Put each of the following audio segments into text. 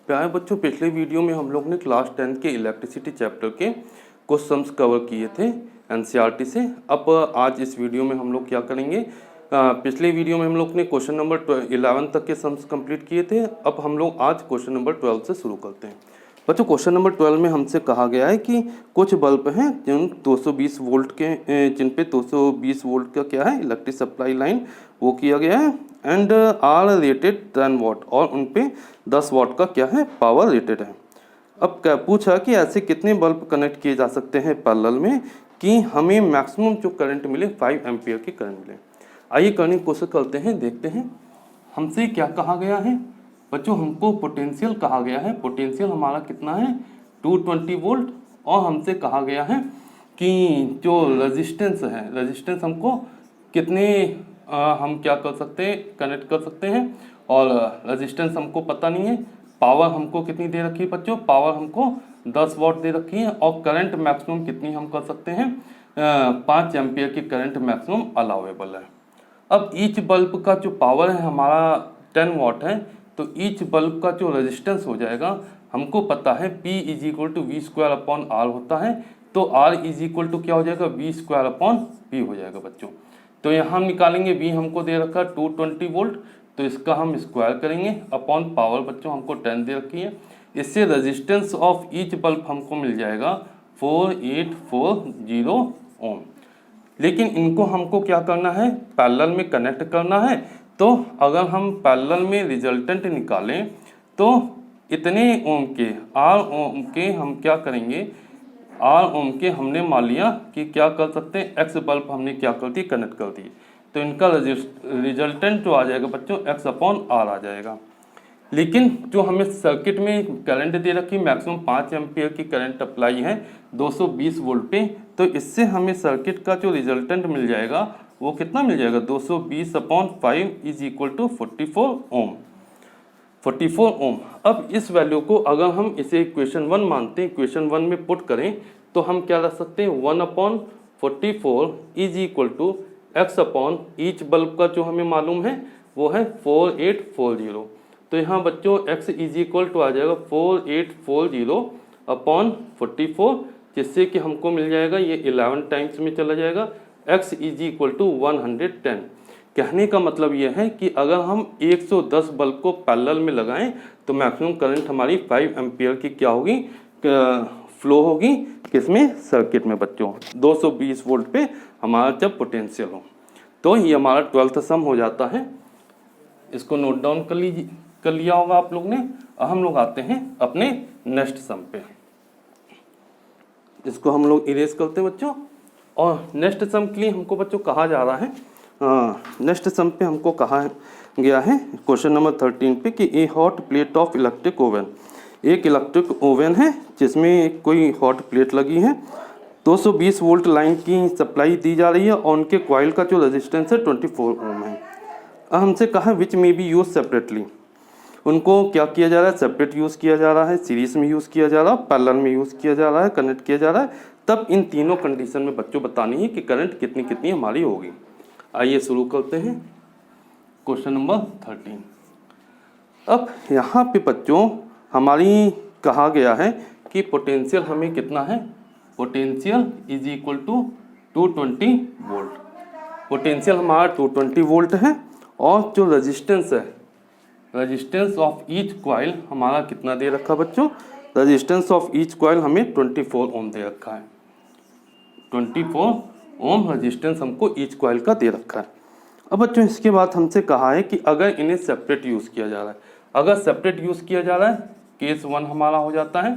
प्यारे बच्चों, पिछले वीडियो में हम लोग ने क्लास 10 के इलेक्ट्रिसिटी चैप्टर के कुछ सम्स कवर किए थे एनसीईआरटी से। अब आज इस वीडियो में हम लोग क्या करेंगे, पिछले वीडियो में हम लोग ने क्वेश्चन नंबर 11 तक के सम्स कंप्लीट किए थे। अब हम लोग आज क्वेश्चन नंबर 12 से शुरू करते हैं। बच्चों, क्वेश्चन नंबर 12 में हमसे कहा गया है कि कुछ बल्ब हैं जिन 220 वोल्ट के जिन पे 220 वोल्ट का क्या है इलेक्ट्रिक सप्लाई लाइन वो किया गया है एंड आर रेटेड 10 वाट, और उन पे 10 वाट का क्या है पावर रेटेड है। अब क्या पूछा कि ऐसे कितने बल्ब कनेक्ट किए जा सकते हैं पैरेलल में कि हमें मैक्सिमम जो करंट मिले 5 एम्पियर की करंट मिले। आइए करने की कोशिश करते हैं, देखते हैं हमसे क्या कहा गया है। बच्चों, हमको पोटेंशियल कहा गया है, पोटेंशियल हमारा कितना है 220 वोल्ट, और हमसे कहा गया है कि जो रेजिस्टेंस है, रेजिस्टेंस हमको कितने हम क्या कर सकते हैं कनेक्ट कर सकते हैं, और रेजिस्टेंस हमको पता नहीं है। पावर हमको कितनी दे रखी है बच्चों, पावर हमको 10 वाट दे रखी है, और करंट मैक्सिमम कितनी हम कर सकते हैं 5 एम्पियर की करंट मैक्सिमम अलाउेबल है। अब ईच बल्ब का जो पावर है हमारा 10 वाट है, तो ईच बल्ब का जो रेजिस्टेंस हो जाएगा हमको पता है P is equal to V square upon R होता है, तो R इज इक्वल टू क्या हो जाएगा वी स्क्वायर अपॉन पी हो जाएगा बच्चों। तो यहाँ हम निकालेंगे, V हमको दे रखा है 220 वोल्ट, तो इसका हम स्क्वायर करेंगे अपॉन पावर बच्चों हमको 10 दे रखी है। इससे रेजिस्टेंस ऑफ ईच बल्ब हमको मिल जाएगा 4840 ओम। लेकिन इनको हमको क्या करना है पैरेलल में कनेक्ट करना है, तो अगर हम पैरेलल में रिजल्टेंट निकालें तो इतने ओम के आर ओम के हम क्या करेंगे, आर ओम के हमने मान लिया कि क्या कर सकते हैं एक्स बल्ब हमने क्या कर दी कनेक्ट कर दी, तो इनका रिजल्टेंट जो आ जाएगा बच्चों एक्स अपॉन आर आ जाएगा। लेकिन जो हमें सर्किट में करंट दे रखी मैक्सिमम 5 एम्पियर की करंट अप्लाई है 220 वोल्ट पे, तो इससे हमें सर्किट का जो रिजल्टेंट मिल जाएगा वो कितना मिल जाएगा 220 अपॉन 5 इज इक्वल टू 44 ओम, 44 ओम। अब इस वैल्यू को अगर हम इसे इक्वेशन 1 मानते हैं, इक्वेशन 1 में पुट करें तो हम क्या रख सकते हैं 1 upon 44 is equal to X upon each bulb का जो हमें मालूम है वो है 4840। तो यहाँ बच्चों x इज इक्वल टू आ जाएगा 4840 अपॉन 44, जिससे कि हमको मिल जाएगा ये 11 टाइम्स में चला जाएगा x इज इक्वल टू 110। कहने का मतलब ये है कि अगर हम 110 बल्ब को पैरेलल में लगाएं तो मैक्सिमम करंट हमारी 5 एम्पियर की क्या होगी फ्लो होगी किसमें सर्किट में बच्चों 220 वोल्ट पे हमारा जब पोटेंशियल हो। तो ये हमारा 12th सम हो जाता है। इसको नोट डाउन कर लिया होगा आप लोग ने। हम लोग आते हैं अपने नेक्स्ट सम पे, इसको हम लोग इरेज करते हैं बच्चों। और नेक्स्ट सम के लिए हमको बच्चों कहा जा रहा है, नेक्स्ट सम पे हमको कहा गया है क्वेश्चन नंबर 13 पे कि ए hot plate of electric oven, एक इलेक्ट्रिक ओवन है जिसमें कोई हॉट प्लेट लगी है, 220 वोल्ट लाइन की सप्लाई दी जा रही है और उनके कॉइल का जो रेजिस्टेंस है 24 ओम है। हमसे कहा विच मे बी यूज सेपरेटली, उनको क्या किया जा रहा है सेपरेट यूज़ किया जा रहा है, सीरीज में यूज़ किया जा रहा है, पैरेलल में यूज़ किया जा रहा है, कनेक्ट किया जा रहा है। तब इन तीनों कंडीशन में बच्चों बतानी है कि करंट कितनी कितनी हमारी होगी। आइए शुरू करते हैं क्वेश्चन नंबर 13। अब यहाँ पे बच्चों हमारी कहा गया है कि पोटेंशियल हमें कितना है, potential is equal to 220 volt. Potential हमारा 220 वोल्ट है, और जो रेजिस्टेंस है रेजिस्टेंस ऑफ ईच कॉइल हमारा कितना दे रखा बच्चों, रेजिस्टेंस ऑफ ईच कॉइल हमें 24 ओम दे रखा है, 24 ओम रेजिस्टेंस हमको ईच कॉइल का दे रखा है। अब बच्चों इसके बाद हमसे कहा है कि अगर इन्हें सेपरेट यूज़ किया जा रहा है, अगर सेपरेट यूज़ किया जा रहा है केस 1 हमारा हो जाता है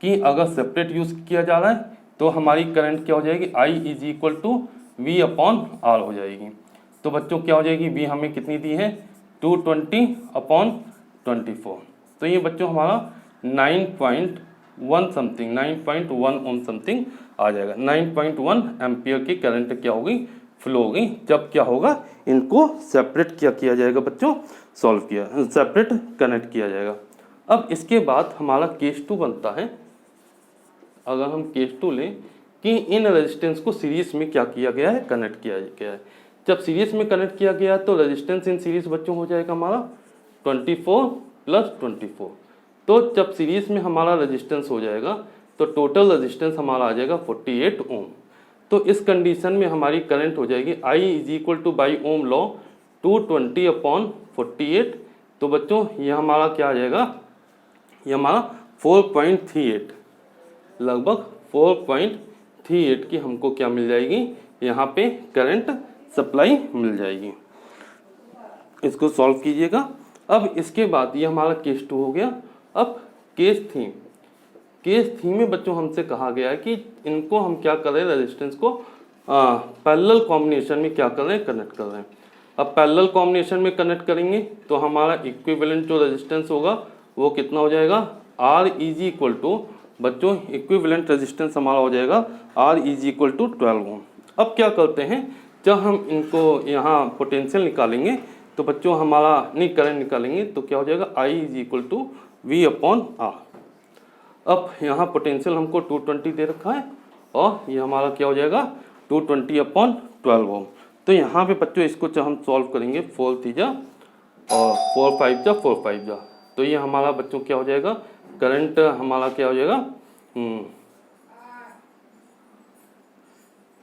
कि अगर सेपरेट यूज़ किया जा रहा है तो हमारी करंट क्या हो जाएगी I is equal to V upon R हो जाएगी। तो बच्चों क्या हो जाएगी, V हमें कितनी दी है 220 अपॉन 24, तो ये बच्चों हमारा 9.1 समथिंग 9.1 ओम समथिंग आ जाएगा। 9.1 एम्पियर की करंट क्या होगी फ्लो होगी जब क्या होगा इनको सेपरेट क्या किया जाएगा बच्चों, सॉल्व किया सेपरेट कनेक्ट किया जाएगा। अब इसके बाद हमारा केस 2 बनता है। अगर हम केस 2 लें कि इन रेजिस्टेंस को सीरीज में क्या किया गया है कनेक्ट किया गया है, जब सीरीज में कनेक्ट किया गया तो रेजिस्टेंस इन सीरीज बच्चों हो जाएगा हमारा 24 + 24, तो जब सीरीज में हमारा रेजिस्टेंस हो जाएगा तो टोटल रेजिस्टेंस हमारा आ जाएगा 48 ओम। तो इस कंडीशन में हमारी करंट हो जाएगी I is equal to by ohm law 220/48। तो बच्चों ये हमारा क्या आ जाएगा, ये हमारा 4.38, लगभग 4.38 की हमको क्या मिल जाएगी, यहाँ पे करंट सप्लाई मिल जाएगी। इसको सॉल्व कीजिएगा। अब इसके बाद ये हमारा केस 2 हो गया। अब केस 3, केस 3 में बच्चों हमसे कहा गया है कि इनको हम क्या कर रहे हैं, रेजिस्टेंस को पैरेलल कॉम्बिनेशन में क्या कर रहे हैं, कनेक्ट कर रहे हैं। अब पैरेलल कॉम्बिनेशन में कनेक्ट करेंगे तो हमारा इक्विवेलेंट जो रेजिस्टेंस होगा वो कितना हो जाएगा, R इज इक्वल टू, बच्चों इक्विवेलेंट रेजिस्टेंस हमारा हो जाएगा R इज इक्वल टू 12 ओम। अब क्या करते हैं, जब हम इनको यहाँ पोटेंशियल निकालेंगे तो बच्चों हमारा नहीं करंट निकालेंगे तो क्या हो जाएगा, I is equal to V/R। अब यहाँ पोटेंशियल हमको 220 दे रखा है और ये हमारा क्या हो जाएगा 220/12 ओम। तो यहाँ पे बच्चों इसको जब हम सॉल्व करेंगे 4 3 और 4 5 4 5 तो ये हमारा बच्चों क्या हो जाएगा, करंट हमारा क्या हो जाएगा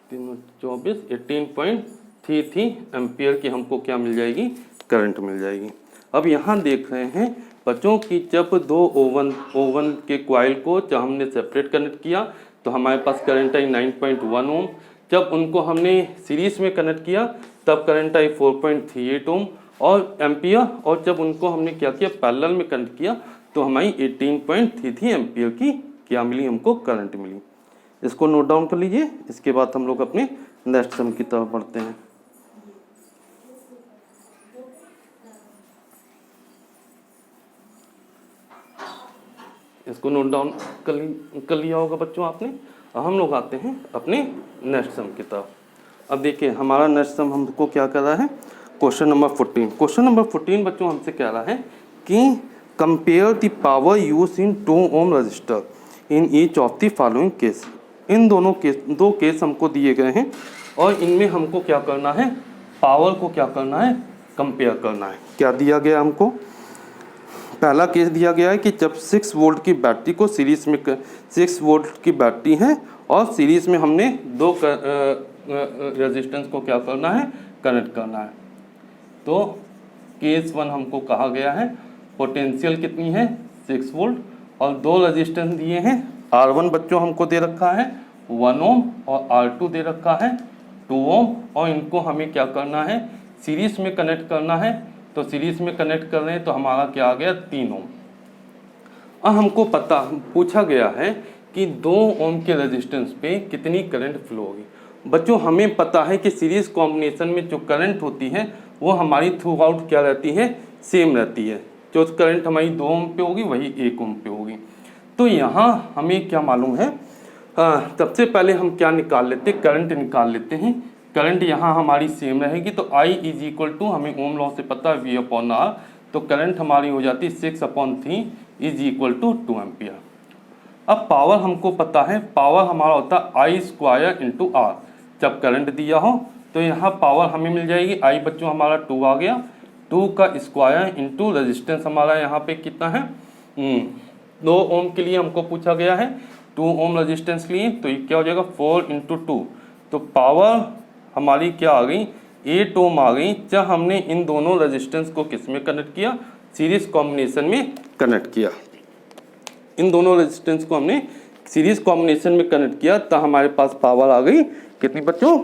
324 18.33 एम्पियर की हमको क्या मिल जाएगी, करंट मिल जाएगी। अब यहाँ देख रहे हैं बच्चों कि जब दो ओवन के कॉइल को जब हमने सेपरेट कनेक्ट किया तो हमारे पास करंट आई 9.1 ओम। जब उनको हमने सीरीज में कनेक्ट किया तब करंट आई 4.38 ओम और एम्पियर, और जब उनको हमने क्या किया पैरेलल में कनेक्ट किया तो हमारी 18.33 एम्पियर की क्या मिली, हमको करंट मिली। इसको नोट डाउन कर लीजिए। इसके बाद हम लोग अपने नेक्स्ट सम की तरफ बढ़ते हैं। इसको नोट डाउन कर लिया होगा बच्चों आपने। अब हम लोग आते हैं अपने नेक्स्ट सम की तरफ। अब देखिए हमारा नेक्स्ट सम हमको क्या कर रहा है, क्वेश्चन नंबर 14। क्वेश्चन नंबर 14 बच्चों हमसे कह रहा है कि compare the power use in 2 ohm resistor in each of the following case. इन दोनों केस, दो केस हमको दिए गए हैं और इनमें हमको क्या करना है, पावर को क्या करना है, कंपेयर करना है। क्या दिया गया हमको, पहला केस दिया गया है कि जब 6 वोल्ट की बैटरी को सीरीज में 6 वोल्ट की बैटरी है और सीरीज में हमने दो रेजिस्टेंस को क्या करना है, कनेक्ट करना है। तो केस 1 हमको कहा गया है पोटेंशियल कितनी है 6 वोल्ट और दो रेजिस्टेंस दिए हैं। R1 बच्चों हमको दे रखा है 1 ओम और R2 दे रखा है 2 ओम और इनको हमें क्या करना है, सीरीज में कनेक्ट करना है। तो सीरीज में कनेक्ट कर रहे हैं तो हमारा क्या आ गया 3 ओम। अब हमको पूछा गया है कि 2 ओम के रेजिस्टेंस पे कितनी करंट फ्लो होगी। बच्चों हमें पता है कि सीरीज कॉम्बिनेशन में जो करंट होती है वो हमारी थ्रू आउट क्या रहती है, सेम रहती है। जो करंट हमारी 2 ओम पे होगी वही 1 ओम पे होगी। तो यहाँ हमें क्या मालूम है, सबसे पहले हम क्या निकाल लेते हैं, करंट निकाल लेते हैं। करंट यहाँ हमारी सेम रहेगी तो I इज इक्वल टू, हमें ओम लॉ से पता है V/R। तो करंट हमारी हो जाती है 6/3 इज इक्वल टू 2 एम्पियर। अब पावर हमको पता है, पावर हमारा होता है I² इंटू R। जब करंट दिया हो तो यहाँ पावर हमें मिल जाएगी, I बच्चों हमारा 2 आ गया, 2 का स्क्वायर इंटू रेजिस्टेंस हमारा यहाँ पे कितना है 2 ओम के लिए हमको पूछा गया है, 2 ओम रेजिस्टेंस के लिए। तो ये क्या हो जाएगा 4 इंटू 2। तो पावर हमारी क्या आ गई 8 ओम आ गई जब हमने इन दोनों रेजिस्टेंस को किस में कनेक्ट किया, सीरीज कॉम्बिनेशन में कनेक्ट किया। इन दोनों रेजिस्टेंस को हमने सीरीज कॉम्बिनेशन में कनेक्ट किया तो हमारे पास पावर आ गई कितनी बच्चों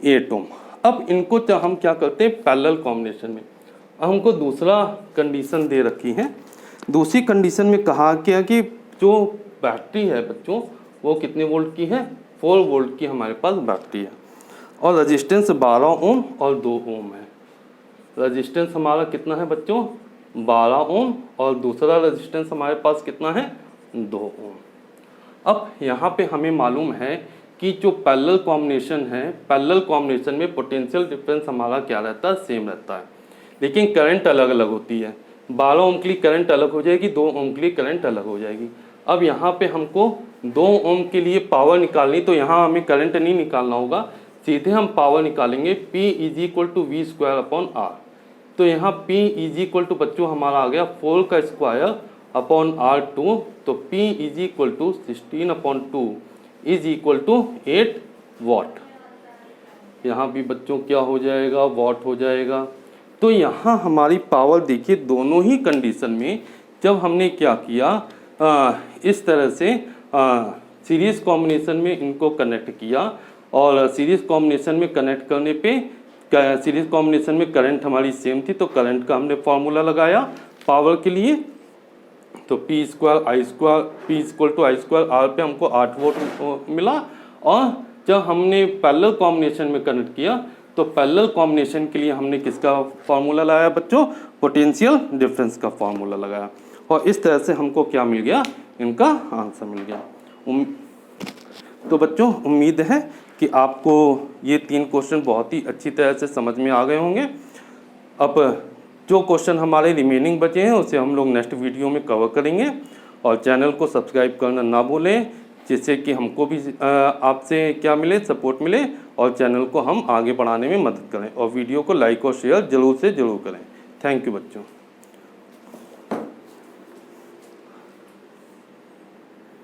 8 ओम। अब इनको हम क्या करते हैं पैरेलल कॉम्बिनेशन में। अब हमको दूसरा कंडीशन दे रखी है। दूसरी कंडीशन में कहा क्या कि जो बैटरी है बच्चों वो कितने वोल्ट की है, 4 वोल्ट की हमारे पास बैटरी है और रेजिस्टेंस 12 ओम और 2 ओम है। रेजिस्टेंस हमारा कितना है बच्चों 12 ओम और दूसरा रेजिस्टेंस हमारे पास कितना है 2 ओम। अब यहाँ पे हमें मालूम है कि जो पैरेलल कॉम्बिनेशन है, पैरेलल कॉम्बिनेशन में पोटेंशियल डिफरेंस हमारा क्या रहता है, सेम रहता है, लेकिन करंट अलग अलग होती है। 12 ओम के लिए करंट अलग हो जाएगी, 2 ओम के लिए करंट अलग हो जाएगी। अब यहाँ पे हमको 2 ओम के लिए पावर निकालनी, तो यहाँ हमें करंट नहीं निकालना होगा, सीधे हम पावर निकालेंगे P is equal to V² upon R। तो यहाँ P इज इक्वल टू बच्चों हमारा आ गया 4 का स्क्वायर अपॉन R2, तो P is equal to 16/2 is equal to 8 watt. यहाँ भी बच्चों क्या हो जाएगा, वाट हो जाएगा। तो यहाँ हमारी पावर देखिए, दोनों ही कंडीशन में जब हमने क्या किया, इस तरह से सीरीज कॉम्बिनेशन में इनको कनेक्ट किया, और सीरीज कॉम्बिनेशन में कनेक्ट करने पे सीरीज कॉम्बिनेशन में करंट हमारी सेम थी, तो करंट का हमने फॉर्मूला लगाया पावर के लिए। तो P square I square, P equal to I square R पे हमको 8 वोल्ट मिला। और जब हमने पैरेलल कॉम्बिनेशन में कनेक्ट किया, तो पैरेलल कॉम्बिनेशन के लिए हमने किसका फॉर्मूला लगाया बच्चों, पोटेंशियल डिफरेंस का फॉर्मूला लगाया। और इस तरह से हमको क्या मिल गया, इनका आंसर मिल गया। तो बच्चों उम्मीद है कि आपको ये 3 क्वेश्चन बहुत ही अच्छी तरह से समझ में आ गए होंगे। अब जो क्वेश्चन हमारे रिमेनिंग बचे हैं उसे हम लोग नेक्स्ट वीडियो में कवर करेंगे। और चैनल को सब्सक्राइब करना ना भूलें, जिससे कि हमको भी आपसे क्या मिले, सपोर्ट मिले, और चैनल को हम आगे बढ़ाने में मदद करें। और वीडियो को लाइक और शेयर जरूर से ज़रूर करें। थैंक यू बच्चों।